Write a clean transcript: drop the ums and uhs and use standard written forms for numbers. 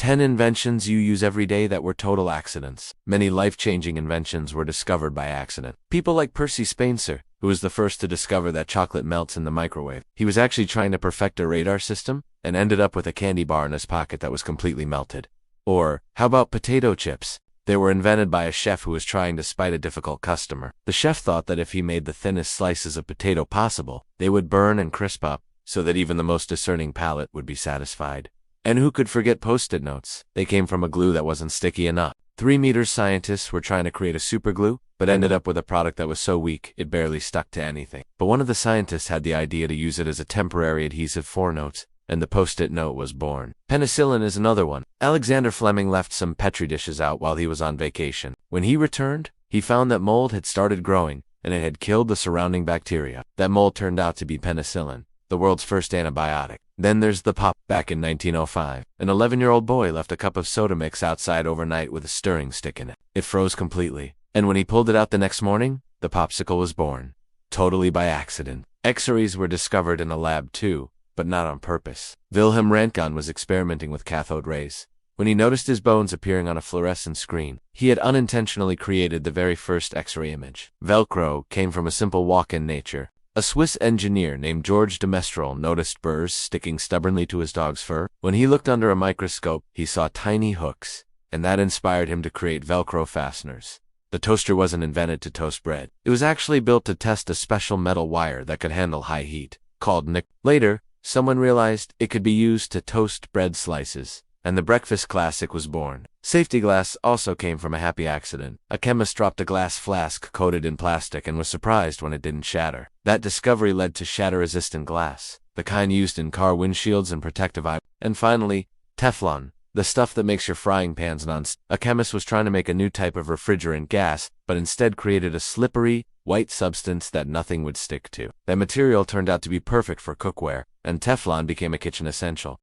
10 inventions you use every day that were total accidents. Many life-changing inventions were discovered by accident. People like Percy Spencer, who was the first to discover that chocolate melts in the microwave. He was actually trying to perfect a radar system and ended up with a candy bar in his pocket that was completely melted. Or, how about potato chips? They were invented by a chef who was trying to spite a difficult customer. The chef thought that if he made the thinnest slices of potato possible, they would burn and crisp up, so that even the most discerning palate would be satisfied. And who could forget Post-it notes? They came from a glue that wasn't sticky enough. 3 meters scientists were trying to create a superglue, but ended up with a product that was so weak it barely stuck to anything. But one of the scientists had the idea to use it as a temporary adhesive for notes, and the Post-it note was born. Penicillin is another one. Alexander Fleming left some Petri dishes out while he was on vacation. When he returned, he found that mold had started growing, and it had killed the surrounding bacteria. That mold turned out to be penicillin, the world's first antibiotic. Then there's the pop. Back in 1905, an 11-year-old boy left a cup of soda mix outside overnight with a stirring stick in it. It froze completely, and when he pulled it out the next morning, the popsicle was born. Totally by accident. X-rays were discovered in a lab too, but not on purpose. Wilhelm Röntgen was experimenting with cathode rays. When he noticed his bones appearing on a fluorescent screen, he had unintentionally created the very first X-ray image. Velcro came from a simple walk-in nature. A Swiss engineer named George de Mestral noticed burrs sticking stubbornly to his dog's fur. When he looked under a microscope, he saw tiny hooks, and that inspired him to create Velcro fasteners. The toaster wasn't invented to toast bread. It was actually built to test a special metal wire that could handle high heat, called nickel. Later, someone realized it could be used to toast bread slices, and the breakfast classic was born. Safety glass also came from a happy accident. A chemist dropped a glass flask coated in plastic and was surprised when it didn't shatter. That discovery led to shatter-resistant glass, the kind used in car windshields and protective eye. And finally, Teflon, the stuff that makes your frying pans non-stick. A chemist was trying to make a new type of refrigerant gas, but instead created a slippery, white substance that nothing would stick to. That material turned out to be perfect for cookware, and Teflon became a kitchen essential.